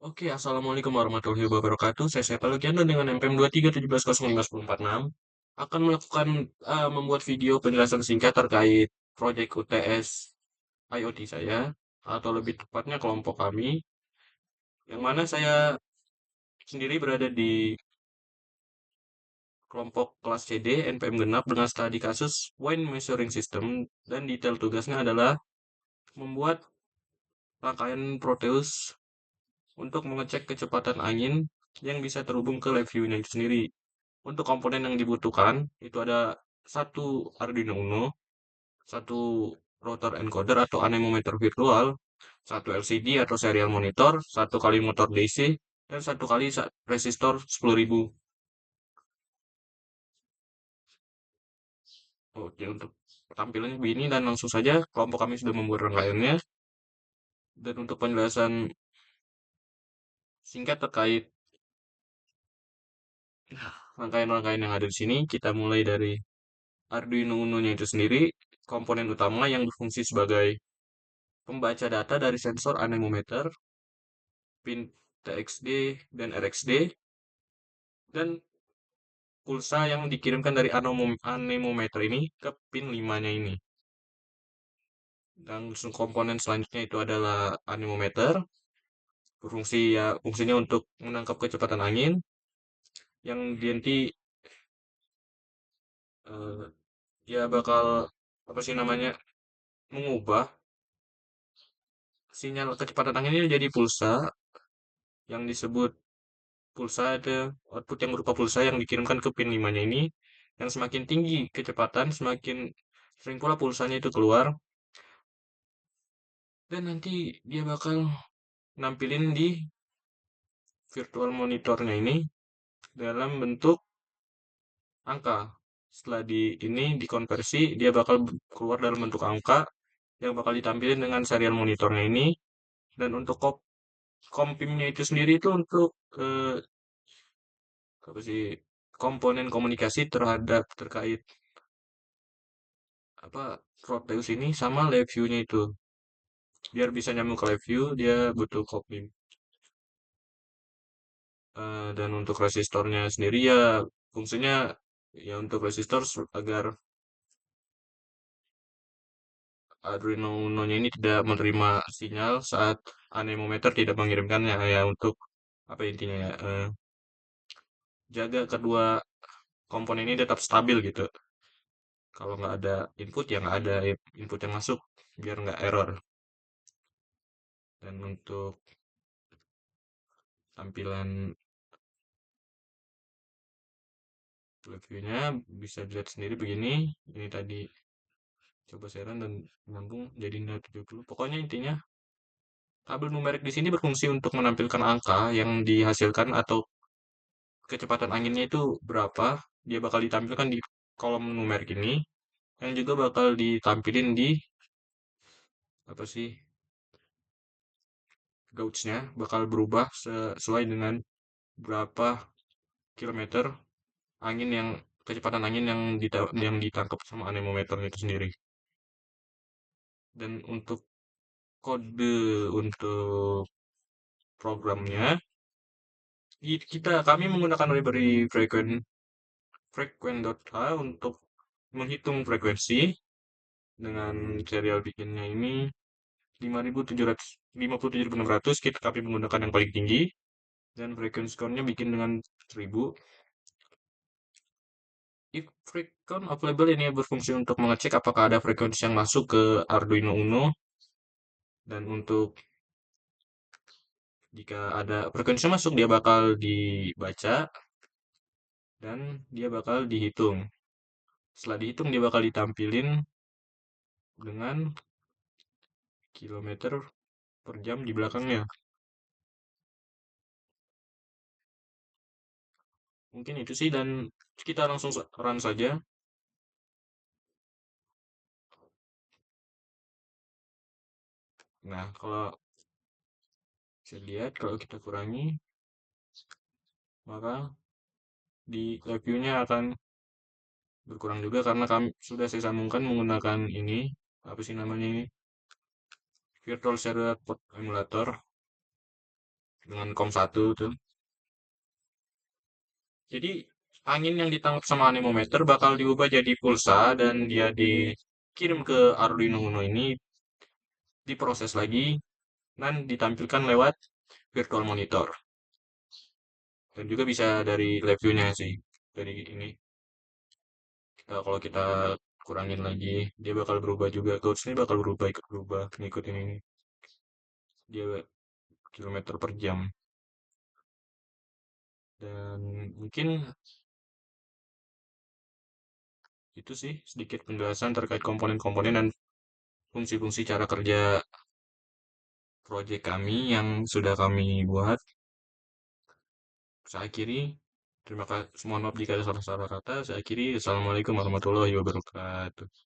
Oke, Assalamualaikum warahmatullahi wabarakatuh. Saya Sepa Lukiano dengan NPM 2317055046 akan melakukan membuat video penjelasan singkat terkait proyek UTS IoT saya, atau lebih tepatnya kelompok kami, yang mana saya sendiri berada di kelompok kelas CD NPM genap dengan studi kasus Wind Measuring System, dan detail tugasnya adalah membuat rangkaian Proteus untuk mengecek kecepatan angin yang bisa terhubung ke live view-nya itu sendiri. Untuk komponen yang dibutuhkan, itu ada satu Arduino Uno, satu rotor encoder atau anemometer virtual, satu LCD atau serial monitor, satu kali motor DC, dan satu kali resistor 10.000. Oke, untuk tampilannya begini dan langsung saja kelompok kami sudah membuat rangkaiannya. Dan untuk penjelasan singkat terkait rangkaian-rangkaian yang ada di sini, kita mulai dari Arduino Uno-nya itu sendiri, komponen utama yang berfungsi sebagai pembaca data dari sensor anemometer, pin TXD dan RXD, dan pulsa yang dikirimkan dari anemometer ini ke pin 5-nya ini. Dan komponen selanjutnya itu adalah anemometer, fungsinya untuk menangkap kecepatan angin yang nanti eh, dia bakal apa sih namanya mengubah sinyal kecepatan angin ini jadi pulsa yang disebut pulsa, ada output yang berupa pulsa yang dikirimkan ke pin 5-nya ini, yang semakin tinggi kecepatan semakin sering pula pulsanya itu keluar, dan nanti dia bakal nampilin di virtual monitornya ini dalam bentuk angka. Setelah ini dikonversi, dia bakal keluar dalam bentuk angka yang bakal ditampilkan dengan serial monitornya ini. Dan untuk kompimnya itu sendiri itu untuk apa sih, komponen komunikasi terkait apa Proteus ini sama live view-nya itu. Biar bisa nyambung ke live view, dia butuh kompim. Dan untuk resistornya sendiri ya fungsinya ya untuk resistor agar Arduino Uno-nya ini tidak menerima sinyal saat anemometer tidak mengirimkannya, ya untuk apa intinya ya, jaga kedua komponen ini tetap stabil gitu. Kalau nggak ada input ya nggak ada input yang masuk, biar nggak error. Dan untuk tampilan reviewnya bisa dilihat sendiri begini. Ini tadi coba saya run dan nyambung jadi 70. Pokoknya intinya tabel numerik di sini berfungsi untuk menampilkan angka yang dihasilkan atau kecepatan anginnya itu berapa. Dia bakal ditampilkan di kolom numerik ini, yang juga bakal ditampilin di apa sih, gauge-nya bakal berubah sesuai dengan berapa kilometer angin yang kecepatan angin yang ditangkap sama anemometer itu sendiri. Dan untuk kode untuk programnya, kami menggunakan library frequent.h untuk menghitung frekuensi dengan serial bikinnya ini 57.600. Kami menggunakan yang paling tinggi, dan frequency count-nya bikin dengan 1000. If frequent available ini berfungsi untuk mengecek apakah ada frekuensi yang masuk ke Arduino Uno, dan untuk jika ada frekuensi masuk dia bakal dibaca dan dia bakal dihitung. Setelah dihitung dia bakal ditampilin dengan kilometer per jam di belakangnya. Mungkin itu sih, dan kita langsung run saja. Nah, kalau saya lihat kalau kita kurangi, maka di reviewnya akan berkurang juga karena kami sudah saya sambungkan menggunakan ini, apa sih namanya ini, virtual serial port emulator. dengan COM 1 tuh. Jadi angin yang ditangkap sama anemometer bakal diubah jadi pulsa dan dia dikirim ke Arduino Uno ini, diproses lagi dan ditampilkan lewat virtual monitor. Dan juga bisa dari live view-nya sih. Dari ini kalau kita kurangin lagi, dia bakal berubah juga. Touch-nya bakal berubah, ikut berubah, ngikutin ini. Dia kilometer per jam. Dan mungkin itu sih sedikit penjelasan terkait komponen-komponen dan fungsi-fungsi cara kerja proyek kami yang sudah kami buat. Saya akhiri. Terima kasih. Mohon maaf jika ada salah-salah kata. Saya akhiri. Assalamualaikum warahmatullahi wabarakatuh.